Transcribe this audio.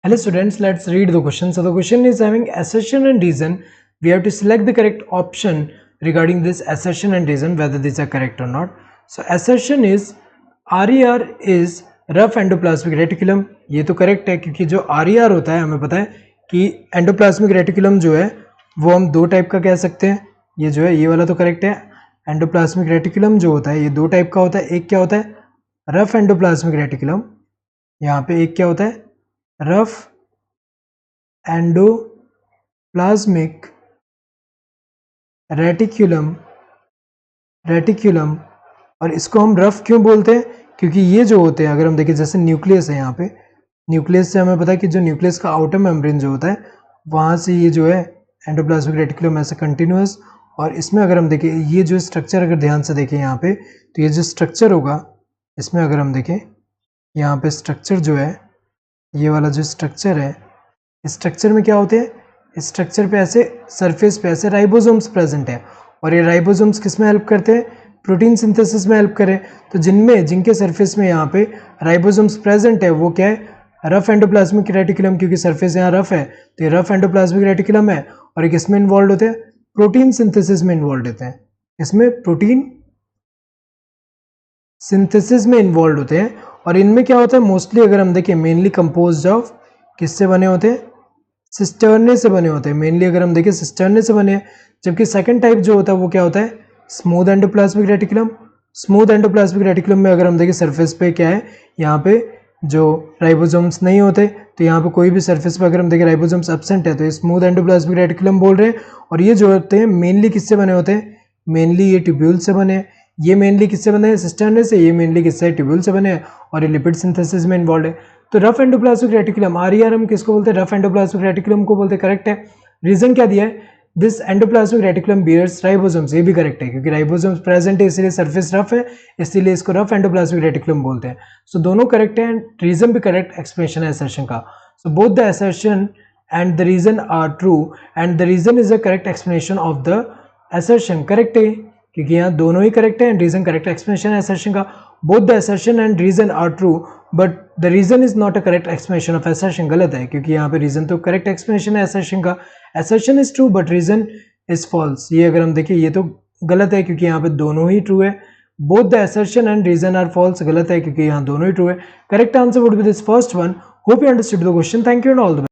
Hello students, let's read the question. So the question is having assertion and reason. We have to select the correct option regarding this assertion and reason, whether these are correct or not. So assertion is RER is rough endoplasmic reticulum. ये तो correct है क्योंकि जो RER होता है हमें पता है कि एंडोप्लाज्मिक रेटिकुलम जो है वो हम दो टाइप का कह सकते हैं. ये जो है ये वाला तो करेक्ट है. एंडोप्लाज्मिक रेटिकुलम जो होता है ये दो टाइप का होता है. एक क्या होता है रफ एंडोप्लाज्मिक रेटिकुलम, यहाँ पे एक क्या होता है रफ एंडोप्लाज्मिक रेटिकुलम. और इसको हम रफ क्यों बोलते हैं क्योंकि ये जो होते हैं अगर हम देखें जैसे न्यूक्लियस है, यहाँ पे न्यूक्लियस से हमें पता है कि जो न्यूक्लियस का आउटर मेम्ब्रेन जो होता है वहाँ से ये जो है एंडोप्लाज्मिक रेटिकुलम ऐसे कंटिन्यूस. और इसमें अगर हम देखें ये जो स्ट्रक्चर अगर ध्यान से देखें यहाँ पे तो ये जो स्ट्रक्चर होगा इसमें अगर हम देखें यहाँ पे स्ट्रक्चर जो है ये वाला जो स्ट्रक्चर है इस स्ट्रक्चर में क्या होते हैं, इस स्ट्रक्चर पे ऐसे सरफेस पे ऐसे राइबोसोम्स प्रेजेंट है. और ये राइबोसोम्स किस में हेल्प करते हैं, प्रोटीन सिंथेसिस में हेल्प करें. तो जिनके सरफेस में यहाँ पे राइबोसोम्स प्रेजेंट है वो क्या है रफ एंडोप्लाज्मिक रेटिकुलम, क्योंकि सरफेस यहाँ रफ है तो ये रफ एंडोप्लाज्मिक रेटिकुलम है. और एक इसमें इन्वॉल्व होते हैं प्रोटीन सिंथेसिस में इन्वॉल्व होते हैं, इसमें प्रोटीन सिंथेसिस में इन्वॉल्व होते हैं. और इनमें क्या होता है मोस्टली अगर हम देखें मेनली कंपोज्ड ऑफ किससे बने होते हैं सिस्टर्ने से बने होते हैं. मेनली अगर हम देखें सिस्टर्ने से बने हैं. जबकि सेकंड टाइप जो होता है वो क्या होता है smooth endoplasmic reticulum. Smooth endoplasmic reticulum में अगर हम देखें सरफेस पे क्या है यहाँ पे जो राइबोसोम्स नहीं होते, तो यहाँ पे कोई भी सरफेस पे अगर हम देखें राइबोसोम्स एब्सेंट है तो ये स्मूथ एंडोप्लाज्मिक रेटिकुलम बोल रहे हैं. और ये जो होते हैं मेनली किससे बने होते हैं, मेनली ये ट्यूब्यूल से बने हैं. ये मेनली किससे बने हैं सिस्टर्ने से, ये मेनली किससे ट्यूब्यूल से बने हैं. और ये लिपिड सिंथेसिस में इन्वॉल्व है. तो रफ एंडोप्लाज्मिक रेटिकुलम RER हम किसको बोलते हैं रफ एंडोप्लाज्मिक रेटिकुलम को बोलते हैं. करेक्ट है. रीजन क्या दिया है this endoplasmic reticulum bears ribosomes, ये भी करेक्ट है क्योंकि राइबोसोम्स प्रेजेंट है इसलिए सरफेस रफ है, इसलिए इसको रफ एंडोप्लाज्मिक रेटिकुलम बोलते हैं. सो दोनों करेक्ट है एंड रीजन भी करेक्ट एक्सप्लेनेशन है असर्शन का. So both the assertion and the reason are true and the reason is the correct explanation of the assertion. Correct है क्योंकि यहाँ दोनों ही करेक्ट है एंड रीजन करेक्ट एक्सप्लेनेशन है असर्शन का. Both the assertion and reason are true but the reason is not a correct explanation of assertion. गलत है क्योंकि यहाँ पे रीजन तो करेक्ट एक्सप्लेनेशन है असर्शन का. Assertion is true but reason is false. ये अगर हम देखें ये तो गलत है क्योंकि यहाँ पे दोनों ही ट्रू है. Both the assertion and reason are false गलत है क्योंकि यहाँ दोनों ही ट्रू है. Correct answer would be this first one. Hope you understood the question. Thank you and all the best.